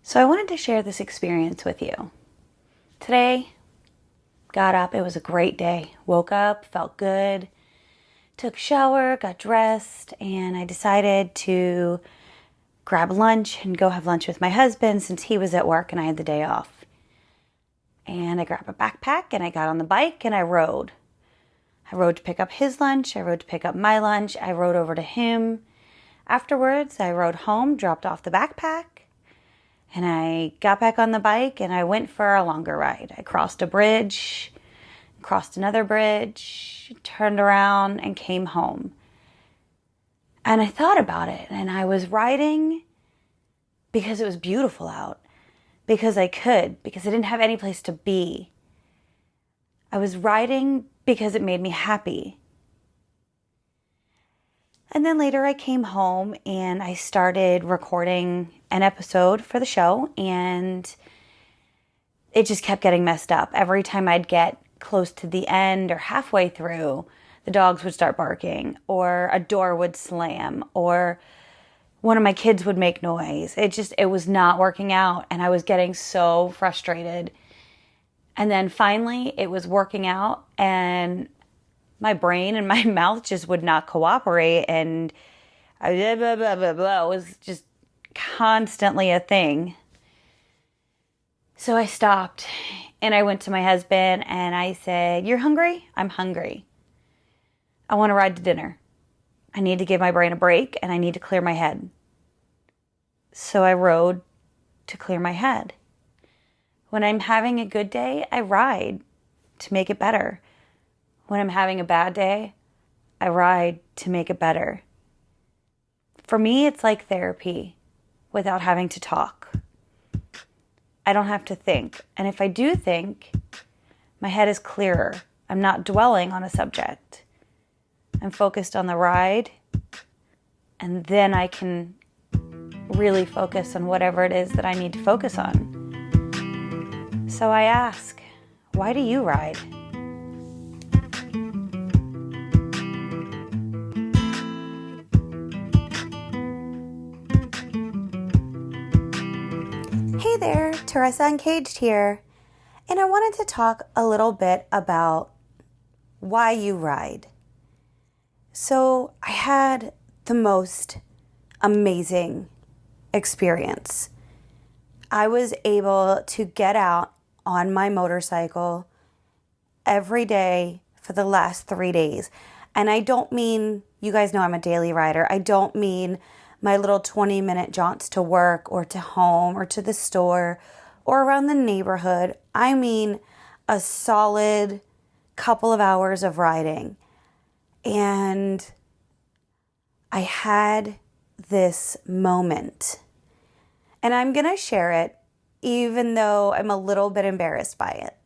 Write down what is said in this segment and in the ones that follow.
So I wanted to share this experience with you. Today, got up, it was a great day. Woke up, felt good, took a shower, got dressed, and I decided to grab lunch and go have lunch with my husband since he was at work and I had the day off. And I grabbed a backpack and I got on the bike and I rode. I rode to pick up his lunch, I rode to pick up my lunch, I rode over to him. Afterwards, I rode home, dropped off the backpack, and I got back on the bike and I went for a longer ride. I crossed a bridge, crossed another bridge, turned around and came home. And I thought about it, and I was riding because it was beautiful out, because I could, because I didn't have any place to be. I was riding because it made me happy. And then later I came home and I started recording an episode for the show, and it just kept getting messed up. Every time I'd get close to the end or halfway through, the dogs would start barking, or a door would slam, or one of my kids would make noise. It was not working out, and I was getting so frustrated. And then finally it was working out, and my brain and my mouth just would not cooperate, and blah, blah, blah, blah, blah. It was just constantly a thing. So I stopped and I went to my husband and I said, "You're hungry? I'm hungry. I want to ride to dinner. I need to give my brain a break and I need to clear my head." So I rode to clear my head. When I'm having a good day, I ride to make it better. When I'm having a bad day, I ride to make it better. For me, it's like therapy without having to talk. I don't have to think. And if I do think, my head is clearer. I'm not dwelling on a subject. I'm focused on the ride, and then I can really focus on whatever it is that I need to focus on. So I ask, why do you ride? Hey there, Taresa Uncaged here, and I wanted to talk a little bit about why you ride. So I had the most amazing experience. I was able to get out on my motorcycle every day for the last 3 days. And I don't mean, you guys know I'm a daily rider, I don't mean my little 20-minute jaunts to work or to home or to the store or around the neighborhood. I mean a solid couple of hours of riding. And I had this moment. And I'm going to share it even though I'm a little bit embarrassed by it.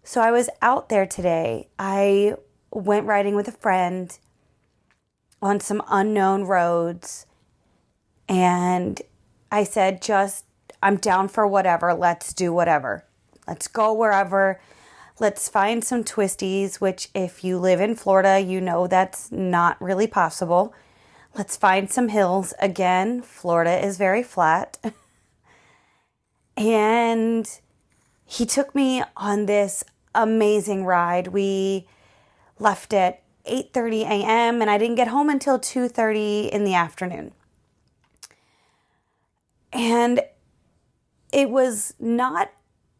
So I was out there today. I went riding with a friend on some unknown roads, and I said, I'm down for whatever. Let's do whatever. Let's go wherever. Let's find some twisties, which if you live in Florida, you know that's not really possible. Let's find some hills. Again, Florida is very flat. And he took me on this amazing ride. We left at 8:30 a.m. and I didn't get home until 2:30 in the afternoon. And it was not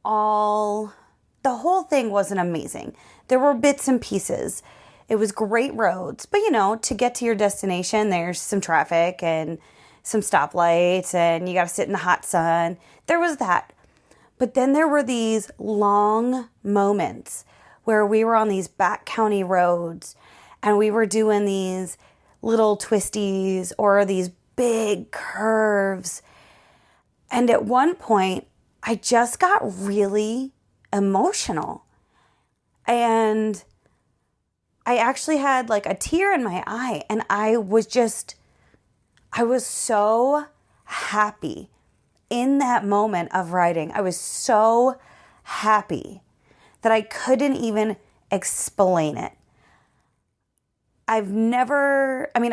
all, the whole thing wasn't amazing. There were bits and pieces. It was great roads, but to get to your destination, there's some traffic and some stoplights and you got to sit in the hot sun. There was that. But then there were these long moments where we were on these back county roads and we were doing these little twisties or these big curves. And at one point, I just got really emotional. And I actually had like a tear in my eye. And I was so happy in that moment of riding. I was so happy that I couldn't even explain it. I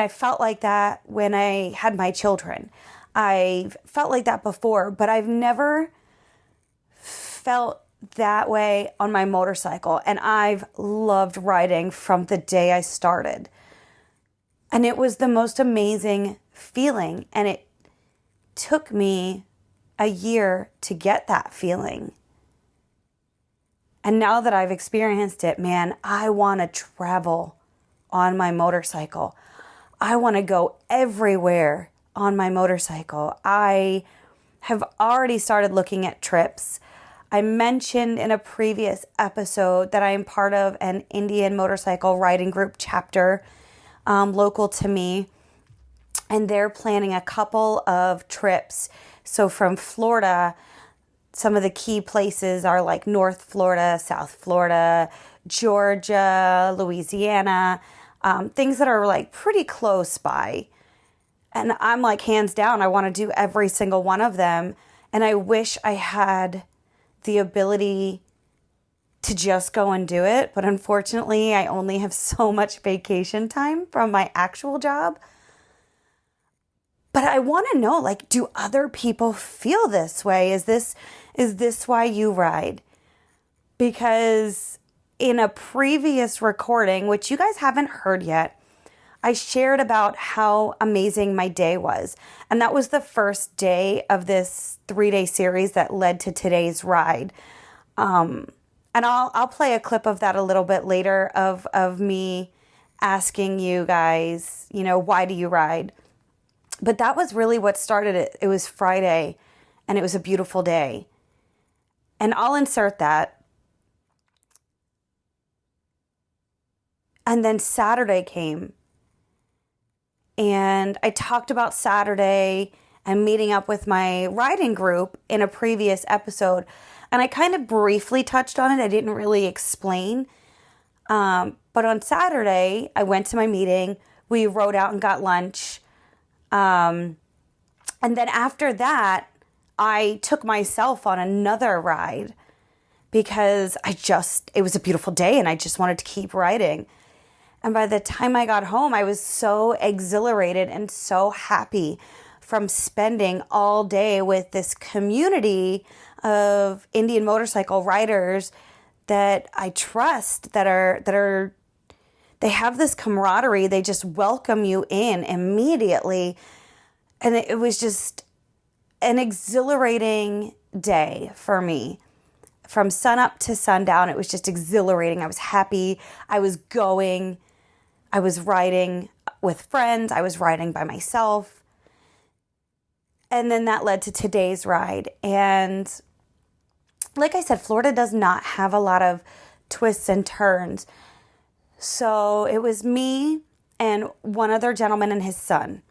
felt like that when I had my children. I've felt like that before, but I've never felt that way on my motorcycle. And I've loved riding from the day I started. And it was the most amazing feeling. And it took me a year to get that feeling. And now that I've experienced it, man, I want to travel on my motorcycle. I want to go everywhere on my motorcycle. I have already started looking at trips. I mentioned in a previous episode that I am part of an Indian motorcycle riding group chapter local to me. And they're planning a couple of trips. So from Florida, some of the key places are like North Florida, South Florida, Georgia, Louisiana, things that are like pretty close by. And I'm like, hands down, I want to do every single one of them. And I wish I had the ability to just go and do it. But unfortunately, I only have so much vacation time from my actual job. But I want to know, like, do other people feel this way? Is this why you ride? Because in a previous recording, which you guys haven't heard yet, I shared about how amazing my day was. And that was the first day of this 3-day series that led to today's ride. And I'll play a clip of that a little bit later of me asking you guys, why do you ride? But that was really what started it. It was Friday, and it was a beautiful day. And I'll insert that. And then Saturday came. And I talked about Saturday and meeting up with my riding group in a previous episode. And I kind of briefly touched on it. I didn't really explain. But on Saturday, I went to my meeting. We rode out and got lunch. And then after that, I took myself on another ride because it was a beautiful day and I just wanted to keep riding. And by the time I got home, I was so exhilarated and so happy from spending all day with this community of Indian motorcycle riders that I trust, they have this camaraderie. They just welcome you in immediately. And it was just an exhilarating day for me. From sunup to sundown, it was just exhilarating. I was happy. I was going. I was riding with friends. I was riding by myself. And then that led to today's ride. And like I said, Florida does not have a lot of twists and turns. So it was me and one other gentleman and his son.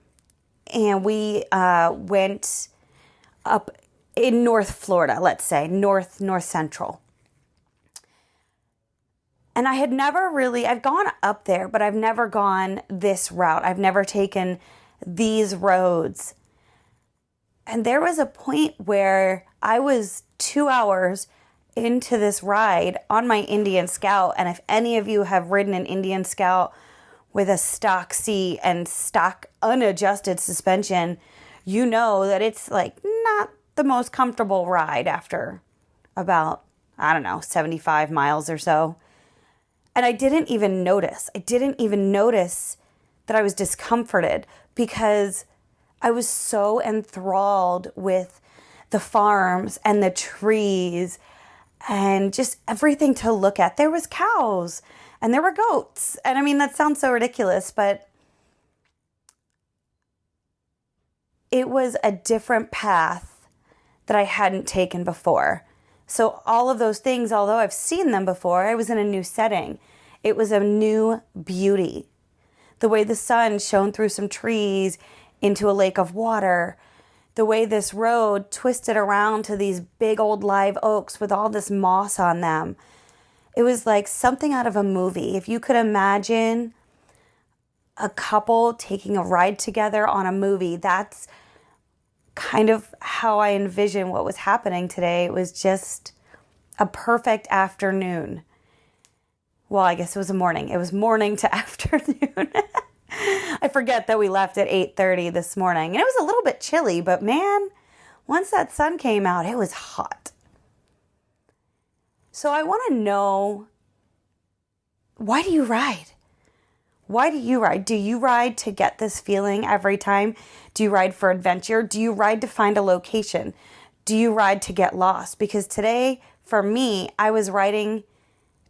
And we went up in North Florida, let's say, North Central. And I had I've gone up there, but I've never gone this route. I've never taken these roads. And there was a point where I was 2 hours into this ride on my Indian Scout. And if any of you have ridden an Indian Scout with a stock seat and stock unadjusted suspension, you know that it's like not the most comfortable ride after about, 75 miles or so. And I didn't even notice. That I was discomforted because I was so enthralled with the farms and the trees and just everything to look at. There was cows and there were goats. And I mean, that sounds so ridiculous, but it was a different path that I hadn't taken before. So all of those things, although I've seen them before, I was in a new setting. It was a new beauty. The way the sun shone through some trees into a lake of water, the way this road twisted around to these big old live oaks with all this moss on them. It was like something out of a movie. If you could imagine a couple taking a ride together on a movie, that's kind of how I envision what was happening today. It was just a perfect afternoon. Well, I guess it was a morning. It was morning to afternoon. I forget that we left at 8:30 this morning. And it was a little bit chilly, but man, once that sun came out, it was hot. So I want to know, why do you ride? Why do you ride? Do you ride to get this feeling every time? Do you ride for adventure? Do you ride to find a location? Do you ride to get lost? Because today, for me, I was riding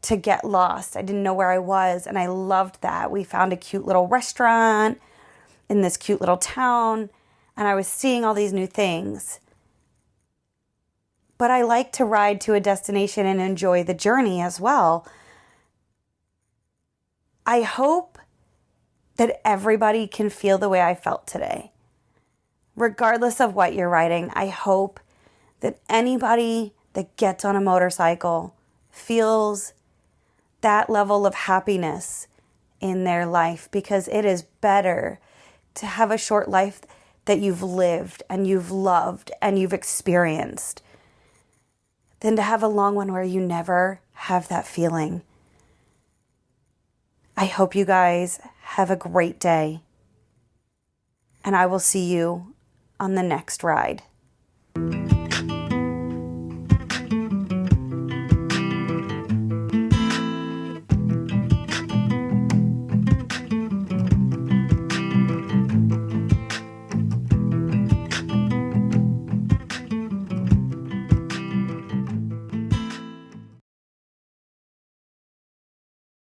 to get lost. I didn't know where I was, and I loved that. We found a cute little restaurant in this cute little town, and I was seeing all these new things. But I like to ride to a destination and enjoy the journey as well. I hope that everybody can feel the way I felt today. Regardless of what you're riding, I hope that anybody that gets on a motorcycle feels that level of happiness in their life, because it is better to have a short life that you've lived and you've loved and you've experienced than to have a long one where you never have that feeling. I hope you guys have a great day, and I will see you on the next ride.